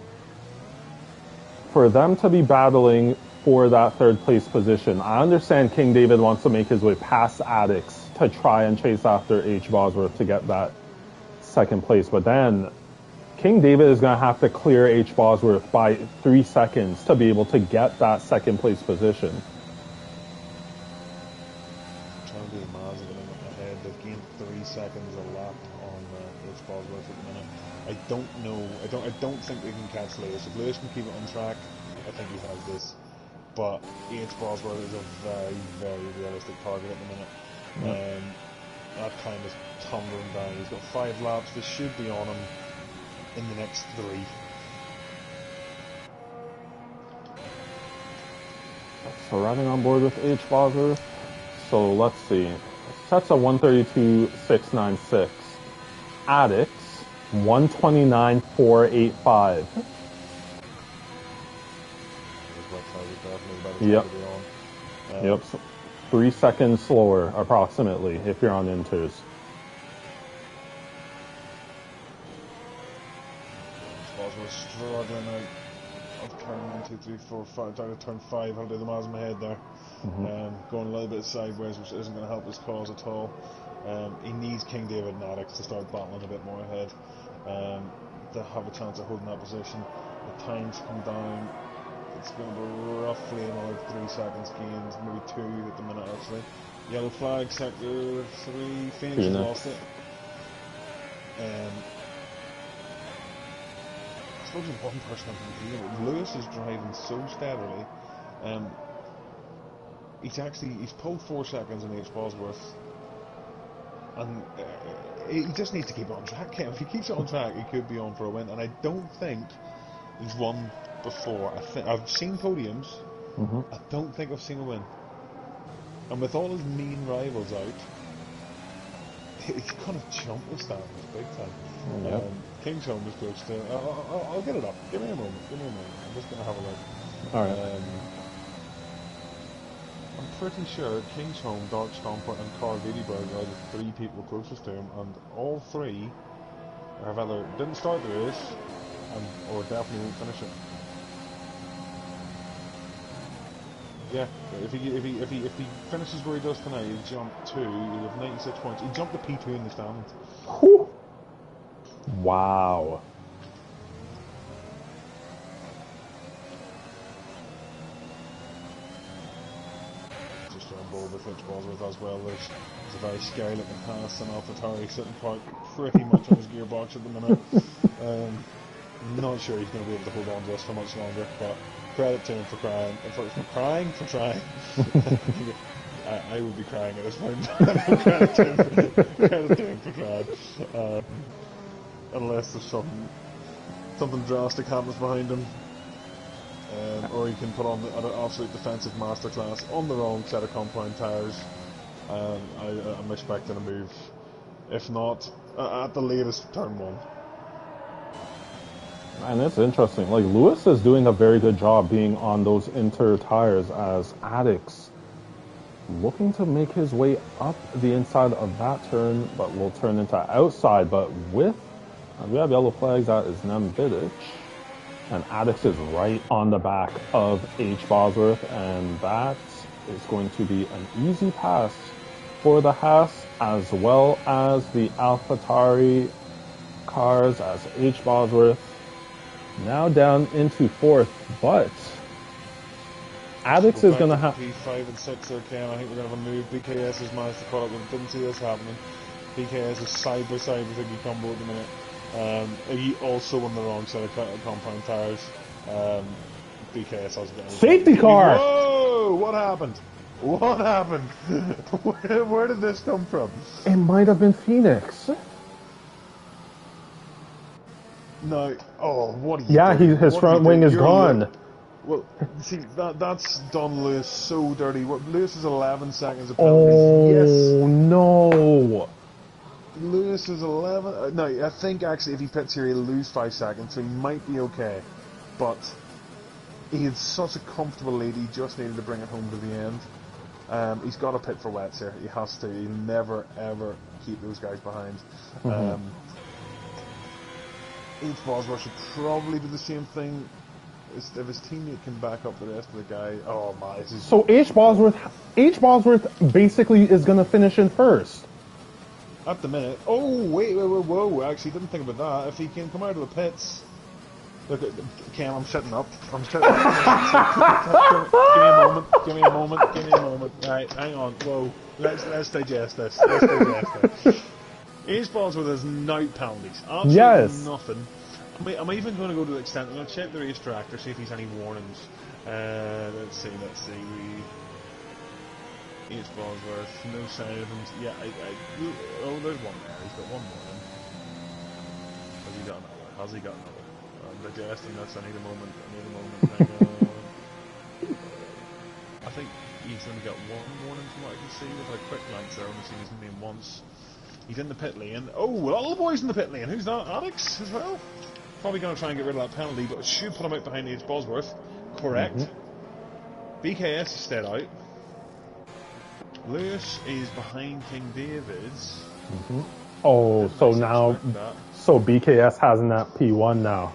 For them to be battling for that 3rd place position, I understand King David wants to make his way past Addix to try and chase after H. Bosworth to get that 2nd place, but then King David is going to have to clear H. Bosworth by 3 seconds to be able to get that 2nd place position. Trying to do the miles at the minute ahead. They've gained 3 seconds a lap on H. Bosworth at the minute. I don't know. I don't think they can catch Lewis. If Lewis can keep it on track, I think he has this. But H. Bosworth is a very, very realistic target at the minute. That time is tumbling down. He's got 5 laps. This should be on him in the next 3. So riding on board with H. Bosworth. So let's see. Sets a 132.696. Addix 129.485. Yep. Yep. So 3 seconds slower, approximately, if you're on inters. Bosworth struggling out of turn 1, 2, 3, 4, 5, down to turn 5. I'll do the miles in my head there. Going a little bit sideways, which isn't going to help his cause at all. He needs King David and Addix to start battling a bit more ahead to have a chance of holding that position. The times come down. It's going to be roughly another 3 seconds gained, maybe 2 at the minute actually. Yellow flag, sector 3, Phoenix has lost it. I suppose there's one person I can hear. Lewis is driving so steadily. He's pulled 4 seconds in H. Bosworth, and he just needs to keep it on track. If he keeps it on track, he could be on for a win. And I don't think he's won before. I've seen podiums. I don't think I've seen a win. And with all his mean rivals out, he's gonna jump the standards big time. King's Home is close to. I'll get it up. Give me a moment. I'm just gonna have a look. All right. I'm pretty sure King's Home, Dark Stomper, and Carl Wiedeberg are the 3 people closest to him, and all 3 have either didn't start the race, or definitely won't finish it. Yeah, if he finishes where he does tonight, he'll jump 2. He'll have 96 points. He'll jump the P2 in the standings. Wow. Just on board with H. Bosworth as well. There's a very scary looking Haas and AlphaTauri sitting parked pretty much on his gearbox at the minute. I'm not sure he's going to be able to hold on to us for much longer, but credit to him for trying. I would be crying at this point. Credit to him for trying. unless there's something drastic happens behind him. Or he can put on an absolute defensive masterclass on the wrong set of compound tyres. I'm expecting a move. If not, at the latest, turn 1. And it's interesting. Like, Lewis is doing a very good job being on those inter tires as Addicts looking to make his way up the inside of that turn, but will turn into outside. But with, we have yellow flags, that is Nembidic. And Addicts is right on the back of H. Bosworth, and that is going to be an easy pass for the Haas, as well as the AlphaTauri cars, as H. Bosworth now down into 4th, but Addicts is going to have... P5 and 6 there, Ken. I think we're going to have a move. BKS has managed to caught up with him. Didn't see this happening. BKS is side by side with Iggy Combo at the minute. Iggy also on the wrong side of compound tyres. BKS has got... Safety car! Whoa! What happened? What happened? Where did this come from? It might have been Phoenix. No. Oh, what are you doing? His front wing is gone. Well, see, that's done Lewis so dirty. Lewis is 11 seconds of penalties. Oh, yes. No. Lewis is 11. No, I think actually if he pits here, he'll lose 5 seconds, so he might be okay. But he had such a comfortable lead, he just needed to bring it home to the end. He's got to pit for wets here. He has to. He'll never, ever keep those guys behind. H. Bosworth should probably do the same thing. If his teammate can back up the rest of the guy, oh my! So H. Bosworth basically is going to finish in 1st. At the minute. Oh wait, whoa! Actually, didn't think about that. If he can come out of the pits, look, Cam, I'm setting up. Give me a moment. Right, hang on. Whoa, let's digest this. H. Bosworth has no penalties. Absolutely nothing. I'm even going to go to the extent, I'm going to check the race tractor, see if he's any warnings. Let's see. H. Bosworth, no sign of him. Yeah, there's one there. He's got one warning. Has he got another? I'm digesting this. I need a moment. Hang on. I think he's only got one warning from what I can see. With a quick glance there, I've only seen his name once. He's in the pit lane. Oh, well, all the boys in the pit lane. Who's that? Addicts as well? Probably going to try and get rid of that penalty, but it should put him out behind H. Bosworth. Correct. BKS is stayed out. Lewis is behind King David's. Oh, so now... So BKS has in that P1 now.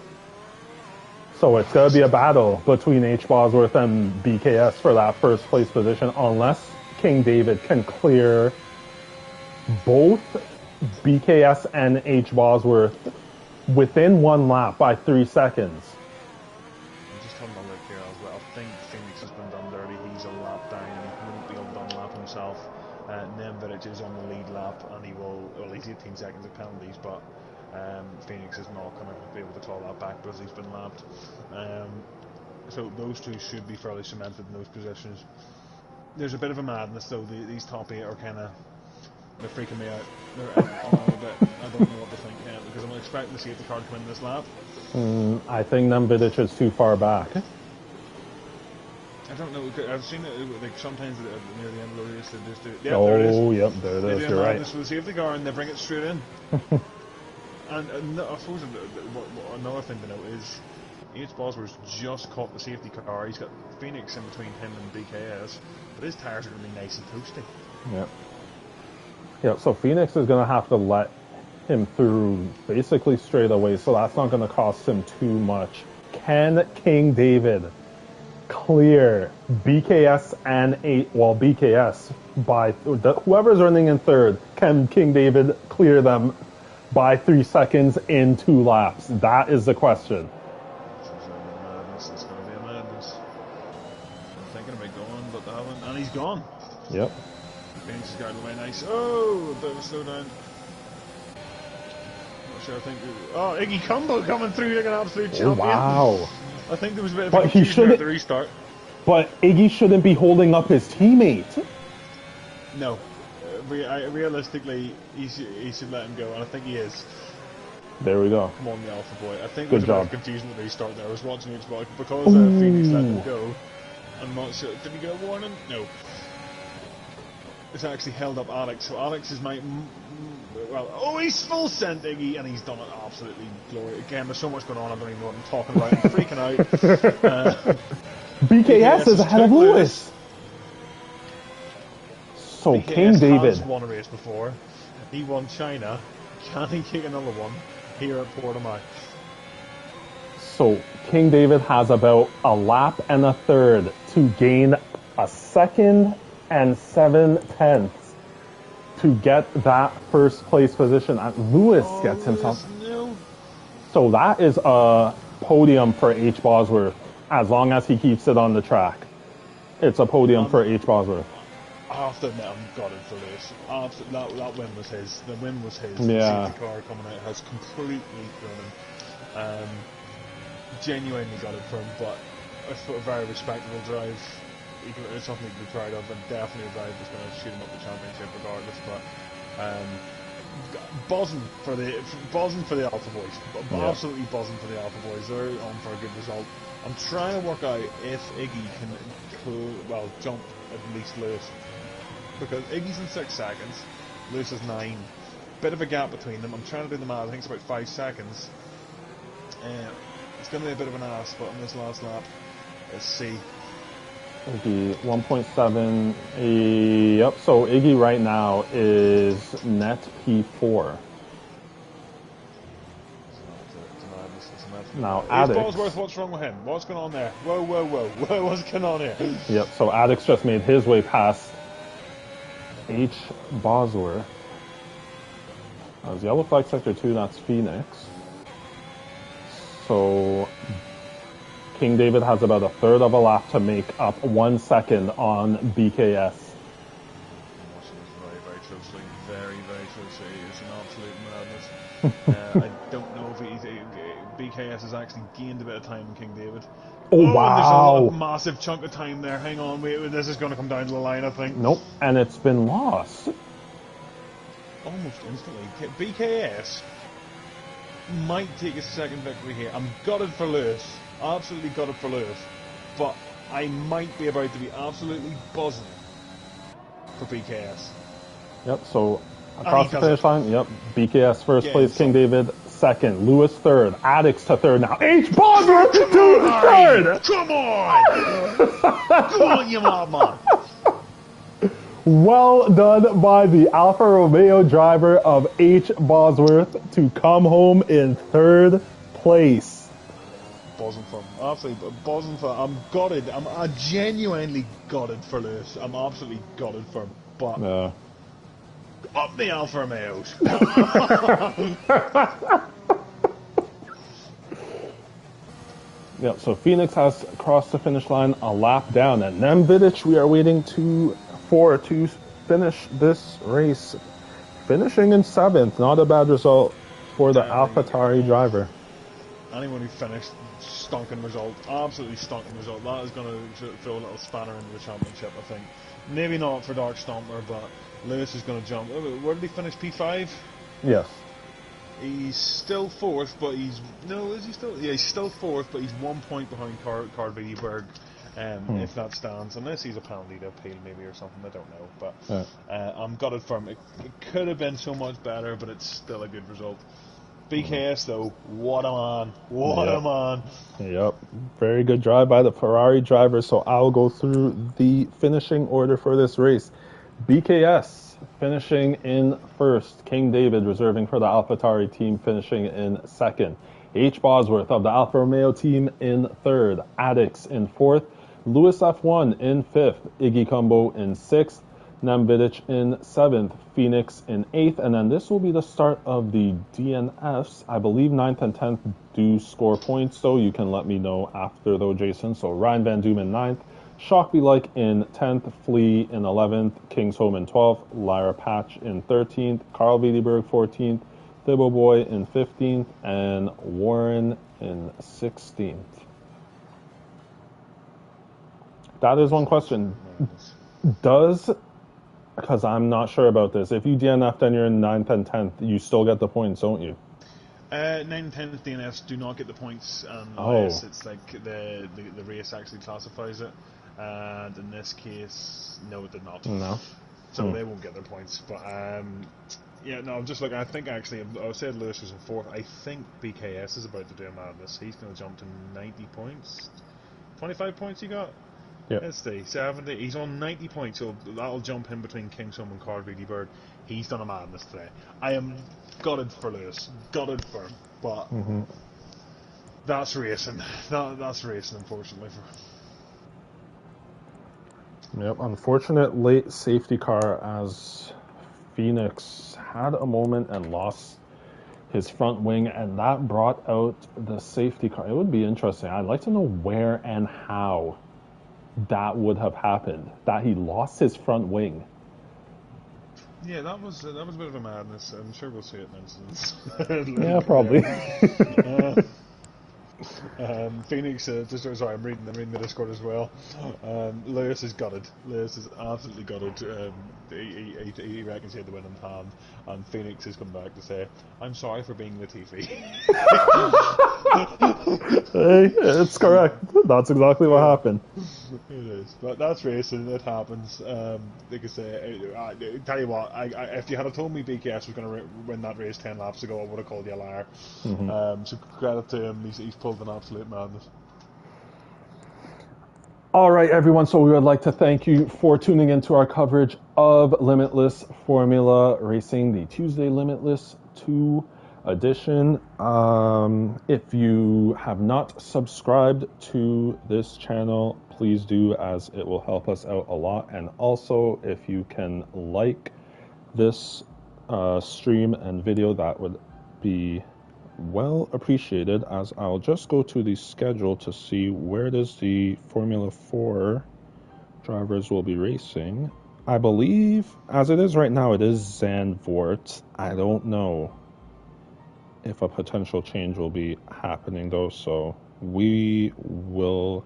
So it's going to be a battle between H. Bosworth and BKS for that 1st place position, unless King David can clear both BKS and H. Bosworth within 1 lap by 3 seconds. I'm just having a look here as well. I think Phoenix has been done dirty. He's a lap down and he won't be able to unlap himself. Nembidic is on the lead lap and he's 18 seconds of penalties, but Phoenix is not going to be able to claw that back because he's been lapped. So those two should be fairly cemented in those positions. There's a bit of a madness though. These top 8 are kind of... They're freaking me out. I don't know what to think now because I'm expecting to see if the car come in this lap. I think Nembidic is too far back. I don't know. I've seen it like sometimes near the end of the race they just do. Yeah, there it is. Yep, there it is. You're right. For the safety car and they bring it straight in. And I suppose another thing to note is H. Bosworth's just caught the safety car. He's got Phoenix in between him and BKS, but his tyres are going to be nice and toasty. Yeah, so Phoenix is going to have to let him through basically straight away, so that's not going to cost him too much. Can King David clear BKS and BKS by whoever's running in 3rd? Can King David clear them by 3 seconds in 2 laps? That is the question. It's going to be a madness. I'm thinking about going, but they haven't, and he's gone. Yep. Phoenix has got away nice. Oh, a bit of a slowdown. Not sure, I think... Oh, Iggy Combo coming through like an absolute champion. Wow. I think there was a bit of a confusion at the restart. But Iggy shouldn't be holding up his teammate. No. Realistically, he should let him go, and I think he is. There we go. Come on, the Alpha Boy. I think Good there's a bit job. of confusion at the restart there. I was watching it because Phoenix let them go. I'm not sure. Did he get a warning? No. It's actually held up Alex. So Alex is my... Well, oh, he's full sent Iggy, and he's done it absolutely glorious. Again, there's so much going on, I don't even know what I'm talking about. I'm freaking out. BKS is ahead of Lewis. So BKS King David has won a race before. He won China. Can he take another one here at Portimao? So King David has about a lap and a third to gain a second and 7/10 to get that first place position. And Lewis gets himself. No. So that is a podium for H. Bosworth as long as he keeps it on the track. It's a podium for H. Bosworth. I have to admit, I'm gutted for this. That win was his. The win was his. Yeah. The safety car coming out has completely thrown him. Genuinely gutted for him, but a very respectable drive. It's something to be proud of, and definitely a drive that's going to shoot him up the championship regardless. But buzzing for the Alpha Boys. Absolutely buzzing for the Alpha Boys. They're on for a good result. I'm trying to work out if Iggy can jump at least Lewis, because Iggy's in 6 seconds, Lewis is 9. Bit of a gap between them. I'm trying to do the math. I think it's about 5 seconds. It's going to be a bit of an ass, but on this last lap, let's see. Iggy 1.7. Yep. So Iggy right now is net P4. Now Addix. Bosworth, what's wrong with him? What's going on there? Whoa, what's going on here? Yep. So Addix just made his way past H. Bosworth. That was yellow flag sector 2. That's Phoenix. So King David has about a third of a lap to make up 1 second on BKS. Very closely. Very closely. It's an absolute madness. I don't know if BKS has actually gained a bit of time in King David. Oh, wow. There's a massive chunk of time there. Hang on, this is going to come down to the line, I think. Nope, and it's been lost. Almost instantly. BKS might take a second victory here. I'm gutted for Lewis. Absolutely gutted for Lewis. But I might be about to be absolutely buzzing for BKS. Yep, so across the finish line, yep, BKS first place, King David second, Lewis third, Addix to third now, H. Bosworth to third! Come on! Go on, you madman! Well done by the Alfa Romeo driver of H. Bosworth to come home in third place. Buzzing for him. Absolutely buzzing for him. I'm gutted. I'm genuinely gutted for Lewis. I'm absolutely gutted for him. But up the Alfa Romeos. Yep, so Phoenix has crossed the finish line a lap down. And Nemvidic, we are waiting for to finish this race. Finishing in 7th, not a bad result for the AlphaTauri driver. Anyone who finished, stunking result. Absolutely stunking result. That is going to throw a little spanner into the championship, I think. Maybe not for Dark Stomper, but Lewis is going to jump. Where did he finish? P5? Yes. He's still 4th, but he's... No, is he still... Yeah, he's still 4th, but he's 1 point behind Carl Berg, if that stands. Unless he's a penalty to appeal, maybe, or something. I don't know. But I'm gutted for him. It could have been so much better, but it's still a good result. BKS, though, what a man. What a man. Yep. Very good drive by the Ferrari driver. So I'll go through the finishing order for this race. BKS finishing in 1st. King David reserving for the AlphaTauri team finishing in 2nd. H. Bosworth of the Alfa Romeo team in 3rd. Addix in 4th. Lewis F1 in 5th. Iggy Combo in 6th. Nemvidic in 7th, Phoenix in 8th, and then this will be the start of the DNFs. I believe 9th and 10th do score points, so you can let me know after though, Jason. So Ryan Van Doom in 9th, Shock Be Like in 10th, Flea in 11th, Kingsholm in 12th, Lyra Patch in 13th, Carl Wiedeberg 14th, Thibbo Boy in 15th, and Warren in 16th. That is one question. Because I'm not sure about this. If you DNF'd and you're in 9th and 10th, you still get the points, don't you? 9 and 10 DNS do not get the points Oh. unless it's like the race actually classifies it, and in this case, no, it did not. No. So they won't get their points. But yeah, no, I'm just looking. I think actually, I said Lewis was in fourth. I think BKS is about to do a madness. He's going to jump to 90 points. 25 points he got? Yeah. Let's see, 70. He's on 90 points, so that'll jump him between Kingsholm and Cardreedy Bird. He's done a madness today. I am gutted for Lewis. Gutted for him. But that's racing. That's racing, unfortunately. Yep. Unfortunate late safety car as Phoenix had a moment and lost his front wing, and that brought out the safety car. It would be interesting. I'd like to know where and how that would have happened, that he lost his front wing. Yeah, that was a bit of a madness. I'm sure we'll see it in incidents. Yeah, probably. Phoenix, sorry, I'm reading the Discord as well. Lewis is gutted. Lewis is absolutely gutted. He reckons he had the win in hand, and Phoenix has come back to say, "I'm sorry for being Latifi." Hey, it's correct. That's exactly what happened. It is, but that's racing. It happens. Like I say, I tell you what. If you had told me BKS was going to win that race 10 laps ago, I would have called you a liar. So credit to him. He's pulled an absolute madness. All right, everyone. So we would like to thank you for tuning into our coverage of Limitless Formula Racing, the Tuesday Limitless 2 edition. If you have not subscribed to this channel, please do, as it will help us out a lot. And also, if you can like this stream and video, that would be well appreciated, as I'll just go to the schedule to see where does the Formula 4 drivers will be racing. I believe, as it is right now, it is Zandvoort. I don't know if a potential change will be happening though, so we will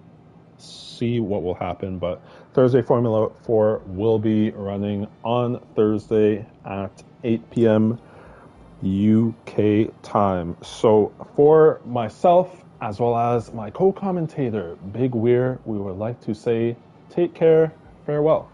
see what will happen. But Thursday Formula 4 will be running on Thursday at 8 p.m. UK time. So for myself, as well as my co-commentator, Big Weir, we would like to say take care, farewell.